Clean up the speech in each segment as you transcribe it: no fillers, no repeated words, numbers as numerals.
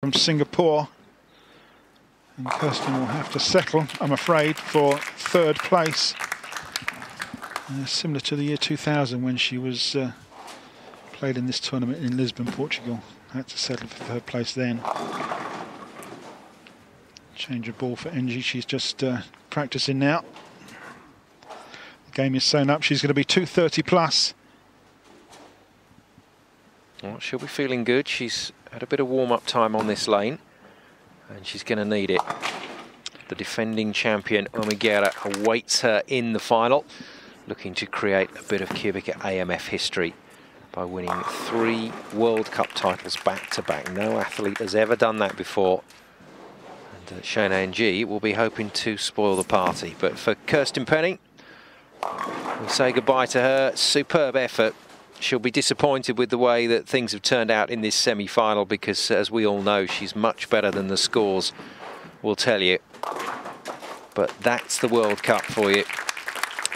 from Singapore, and Kirsten will have to settle, I'm afraid, for third place, similar to the year 2000 when she was played in this tournament in Lisbon, Portugal. Had to settle for third place then. Change of ball for Ng. She's just practicing now. The game is sewn up. She's going to be 230 plus. Well, she'll be feeling good. She's had a bit of warm-up time on this lane, and she's going to need it. The defending champion, Omigera, awaits her in the final, looking to create a bit of QubicaAMF history by winning 3 World Cup titles back-to-back. No athlete has ever done that before. And Shayna Ng will be hoping to spoil the party. But for Kirsten Penny, we say goodbye to her. Superb effort. She'll be disappointed with the way that things have turned out in this semi-final because, as we all know, she's much better than the scores will tell you. But that's the World Cup for you.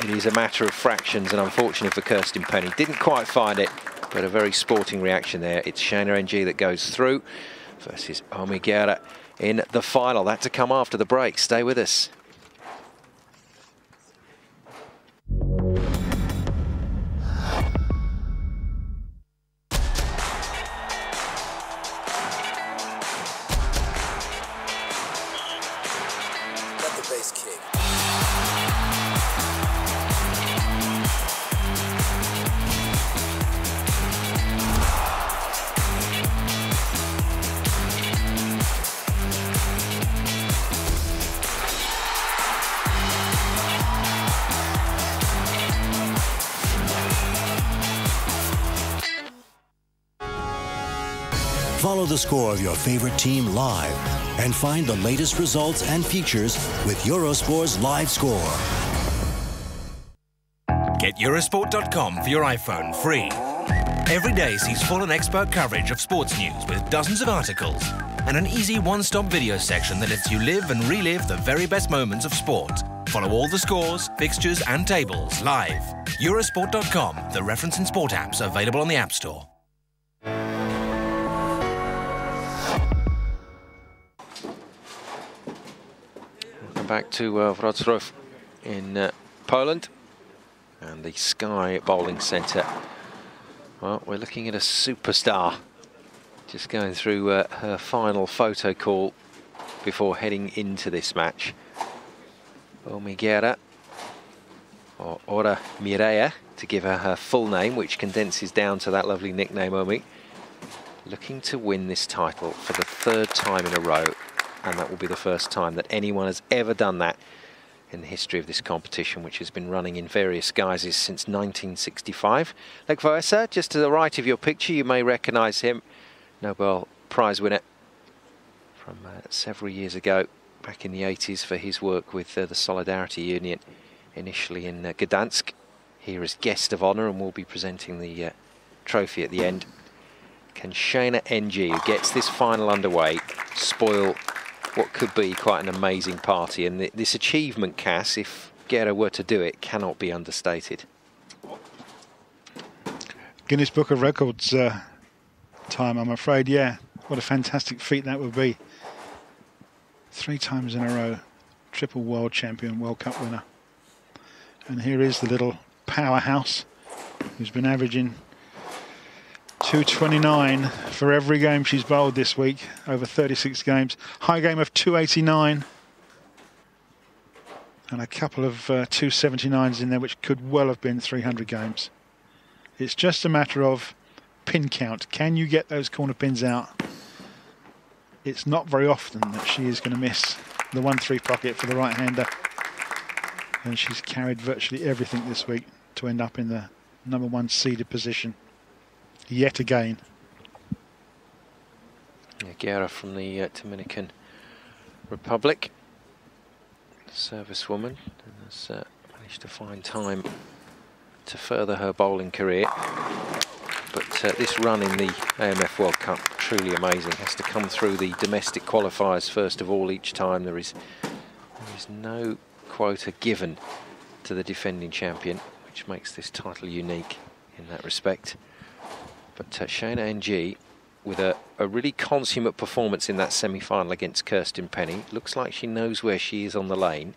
It is a matter of fractions, and unfortunately for Kirsten Penny, didn't quite find it, but a very sporting reaction there. It's Shayna Ng that goes through versus Omigera in the final. That to come after the break. Stay with us. Follow the score of your favorite team live and find the latest results and features with Eurosport's live score. Get Eurosport.com for your iPhone free. Every day sees full and expert coverage of sports news with dozens of articles and an easy one-stop video section that lets you live and relive the very best moments of sport. Follow all the scores, fixtures and tables live. Eurosport.com, the reference and sport apps available on the App Store. Back to Wroclaw in Poland and the Sky Bowling Centre. Well, we're looking at a superstar just going through her final photo call before heading into this match. Omigera, or Ora Mireia, to give her full name, which condenses down to that lovely nickname Omi, looking to win this title for the 3rd time in a row. And that will be the first time that anyone has ever done that in the history of this competition, which has been running in various guises since 1965. Lech Wałęsa, just to the right of your picture, you may recognise him, Nobel Prize winner from several years ago, back in the 80s, for his work with the Solidarity Union, initially in Gdansk. Here as guest of honour, and will be presenting the trophy at the end. Can Shayna Ng, who gets this final underway, spoil what could be quite an amazing party? And this achievement, Cass, if Gera were to do it, cannot be understated. Guinness Book of Records time, I'm afraid, yeah. What a fantastic feat that would be. 3 times in a row, triple world champion, World Cup winner. And here is the little powerhouse who's been averaging 229 for every game she's bowled this week, over 36 games. High game of 289. And a couple of 279s in there, which could well have been 300 games. It's just a matter of pin count. Can you get those corner pins out? It's not very often that she is going to miss the 1-3 pocket for the right-hander. And she's carried virtually everything this week to end up in the #1 seeded position. Yet again. Gera from the Dominican Republic, servicewoman, and has managed to find time to further her bowling career. But this run in the AMF World Cup, truly amazing. Has to come through the domestic qualifiers first of all each time. There is no quota given to the defending champion, which makes this title unique in that respect. But Shayna Ng with a really consummate performance in that semi-final against Kirsten Penny. Looks like she knows where she is on the lane.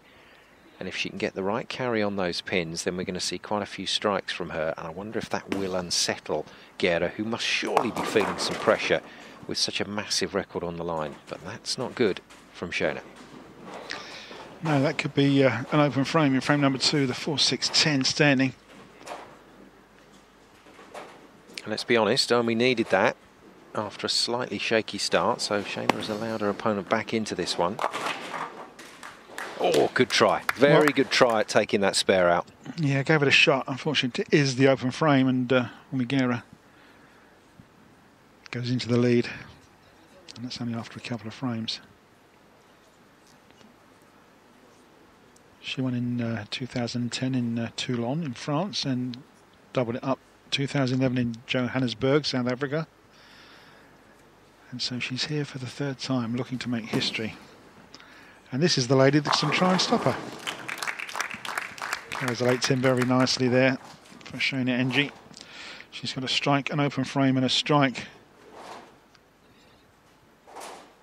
And if she can get the right carry on those pins, then we're going to see quite a few strikes from her. And I wonder if that will unsettle Guerra, who must surely be feeling some pressure with such a massive record on the line. But that's not good from Shona. No, that could be an open frame in frame number 2, the 4-6-10 standing. And let's be honest, we needed that after a slightly shaky start. So Shona has allowed her opponent back into this one. Oh, good try. Very good try at taking that spare out. Yeah, gave it a shot. Unfortunately, it is the open frame, and Guerra goes into the lead. And that's only after a couple of frames. She won in 2010 in Toulon in France and doubled it up 2011 in Johannesburg, South Africa. And so she's here for the 3rd time, looking to make history. And this is the lady that's going to try and stop her. Carries the late tin very nicely there for Shona Engie. She's got a strike, an open frame and a strike.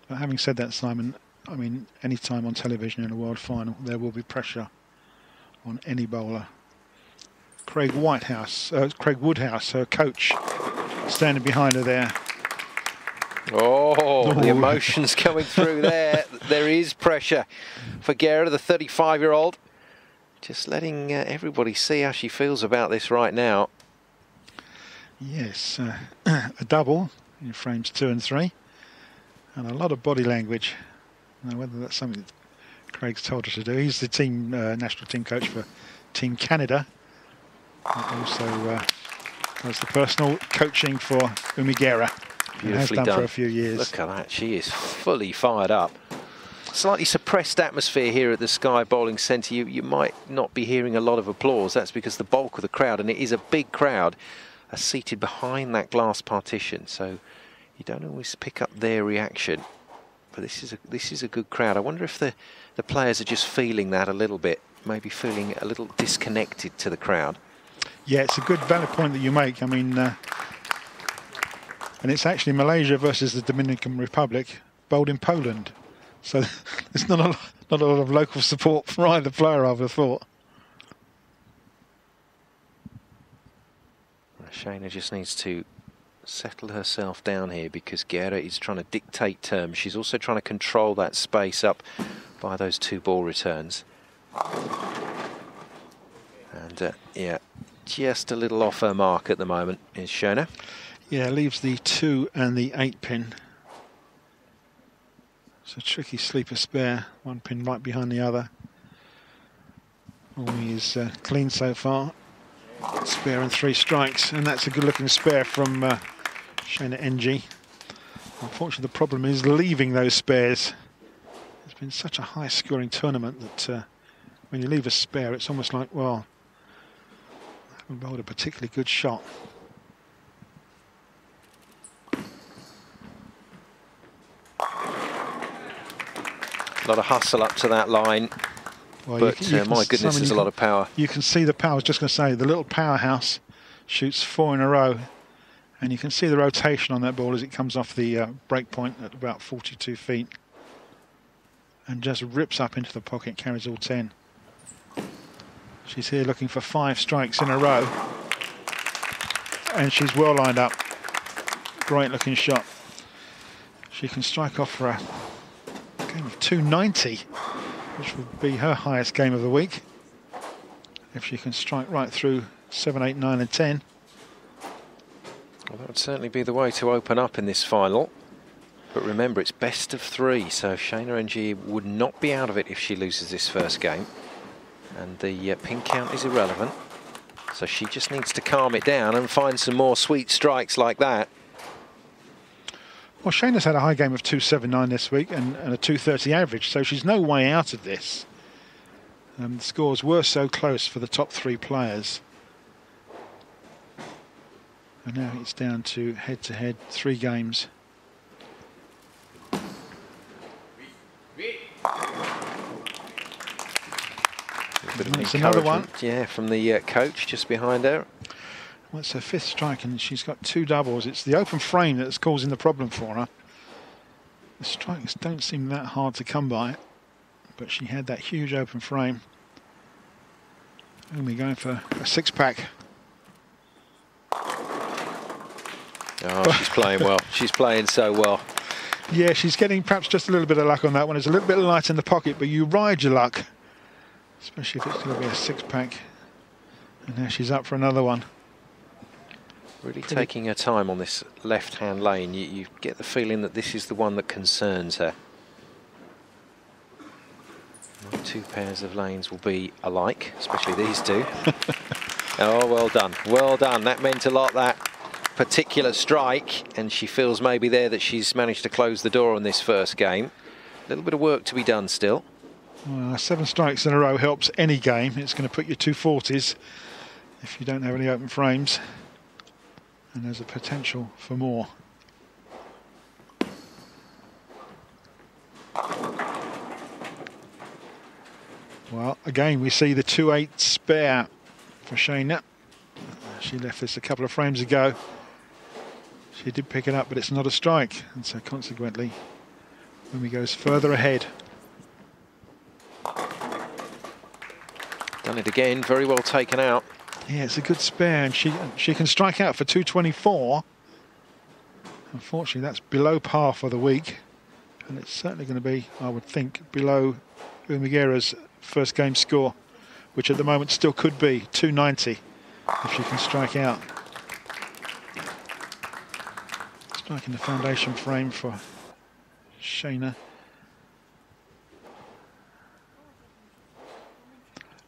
But having said that, Simon, I mean, any time on television in a world final, there will be pressure on any bowler. Craig Woodhouse, her coach, standing behind her there. Oh, the emotions coming through there. There is pressure for Guerra, the 35-year-old. Just letting everybody see how she feels about this right now. Yes, a double in frames 2 and 3. And a lot of body language. Now, whether that's something that Craig's told her to do. He's the team national team coach for Team Canada. And also does the personal coaching for Guerra. Beautifully done done for a few years. Look at that, she is fully fired up. Slightly suppressed atmosphere here at the Sky Bowling Centre. You might not be hearing a lot of applause. That's because the bulk of the crowd, and it is a big crowd, are seated behind that glass partition. So you don't always pick up their reaction. But this is a good crowd. I wonder if the players are just feeling that a little bit, maybe feeling a little disconnected to the crowd. Yeah, it's a good valid point that you make. I mean, and it's actually Malaysia versus the Dominican Republic, bowled in Poland. So there's not a lot of local support for either player, I would have thought. Shona just needs to settle herself down here because Guerra is trying to dictate terms. She's also trying to control that space up by those 2 ball returns. And yeah, just a little off her mark at the moment is Shona. Yeah, leaves the 2 and the 8 pin. It's a tricky sleeper spare, 1 pin right behind the other. All is clean so far. Spare and 3 strikes, and that's a good looking spare from Shona Engie. Unfortunately, the problem is leaving those spares. It's been such a high scoring tournament that when you leave a spare, it's almost like, well, I haven't bowled a particularly good shot. A lot of hustle up to that line, well, but my goodness, there's a lot of power. You can see the power. I was just going to say, the little powerhouse shoots 4 in a row, and you can see the rotation on that ball as it comes off the break point at about 42 feet, and just rips up into the pocket, carries all 10. She's here looking for 5 strikes in a row, and she's well lined up. Great looking shot. She can strike off for a game of 290, which would be her highest game of the week, if she can strike right through 7, 8, 9 and 10. Well, that would certainly be the way to open up in this final. But remember, it's best of 3, so Shona Engie would not be out of it if she loses this first game. And the pin count is irrelevant, so she just needs to calm it down and find some more sweet strikes like that. Well, Shona's had a high game of 279 this week and a 230 average, so she's no way out of this. The scores were so close for the top 3 players. And now it's down to head-to-head 3 games. A bit of another one. Yeah, from the coach just behind her. Well, it's her 5th strike and she's got 2 doubles. It's the open frame that's causing the problem for her. The strikes don't seem that hard to come by, but she had that huge open frame. And we're going for a 6-pack. Oh, she's playing well. She's playing so well. Yeah, she's getting perhaps just a little bit of luck on that one. It's a little bit light in the pocket, but you ride your luck, especially if it's going to be a 6-pack. And now she's up for another one. Really taking her time on this left-hand lane. You get the feeling that this is the one that concerns her. 2 pairs of lanes will be alike, especially these 2. Oh, well done. Well done. That meant a lot, that particular strike. And she feels maybe there that she's managed to close the door on this first game. A little bit of work to be done still. Well, 7 strikes in a row helps any game. It's going to put you 240s if you don't have any open frames. And there's a potential for more. Well, again, we see the 2-8 spare for Shayna. She left this a couple of frames ago. She did pick it up, but it's not a strike. And so consequently, when we goes further ahead. Done it again, very well taken out. Yeah, it's a good spare, and she can strike out for 224. Unfortunately, that's below par for the week, and it's certainly going to be, I would think, below Umigera's first game score, which at the moment still could be 290 if she can strike out. Striking the foundation frame for Shayna.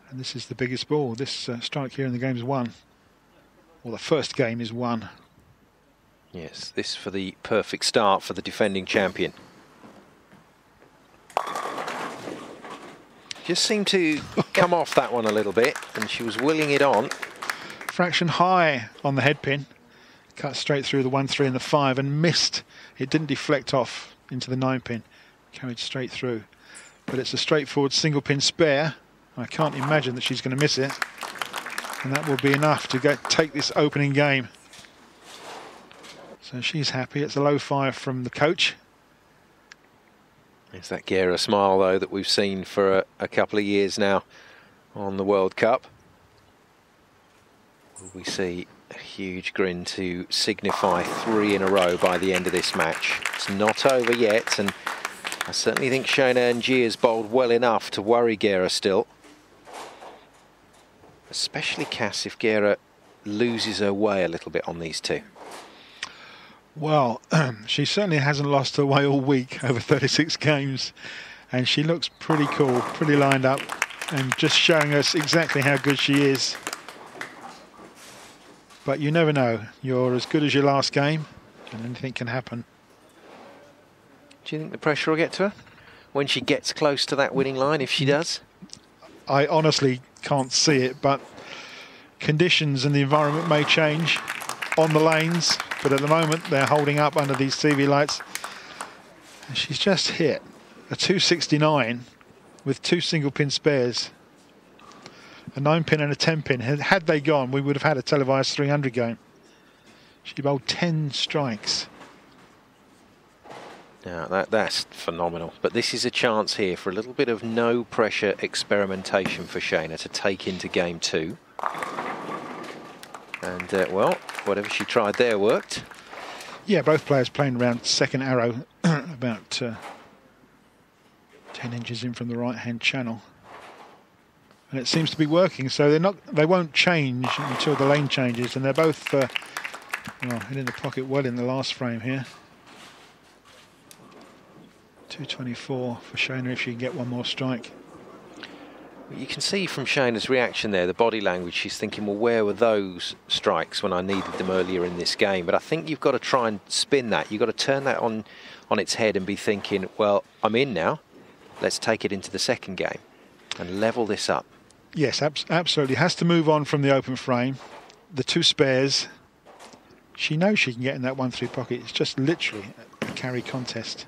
And this is the biggest ball. This strike here in the game is 1. Well, the first game is 1. Yes, this for the perfect start for the defending champion. Just seemed to come off that one a little bit, and she was willing it on. Fraction high on the head pin. Cut straight through the 1-3 and the 5 and missed. It didn't deflect off into the 9 pin. Carried straight through. But it's a straightforward single pin spare. I can't imagine that she's going to miss it, and that will be enough to take this opening game. So she's happy. It's a low 5 from the coach. It's that Gera smile, though, that we've seen for a couple of years now on the World Cup. We see a huge grin to signify 3 in a row by the end of this match. It's not over yet, and I certainly think Shayna Ng has bowled well enough to worry Gera still. Especially Cass if Gera loses her way a little bit on these 2. Well, she certainly hasn't lost her way all week over 36 games, and she looks pretty cool, pretty lined up, and just showing us exactly how good she is. But you never know. You're as good as your last game, and anything can happen. Do you think the pressure will get to her when she gets close to that winning line, if she does? I honestly can't see it, but conditions and the environment may change on the lanes, but at the moment they're holding up under these TV lights. And she's just hit a 269 with 2 single pin spares, a 9 pin and a 10 pin. Had they gone, we would have had a televised 300 game. She bowled 10 strikes. Yeah, that's phenomenal. But this is a chance here for a little bit of no pressure experimentation for Shayna to take into game 2. And well, whatever she tried there worked. Yeah, both players playing around second arrow, about 10 inches in from the right-hand channel, and it seems to be working. So they won't change until the lane changes, and they're both well, in the pocket well in the last frame here. 224 for Shayna if she can get one more strike. You can see from Shayna's reaction there, the body language, she's thinking, well, where were those strikes when I needed them earlier in this game? But I think you've got to try and spin that. You've got to turn that on its head and be thinking, well, I'm in now. Let's take it into the second game and level this up. Yes, absolutely. Has to move on from the open frame. The 2 spares. She knows she can get in that 1-3 pocket. It's just literally a carry contest.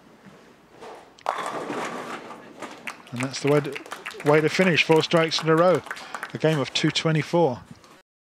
And that's the way to finish 4 strikes in a row. A game of 224.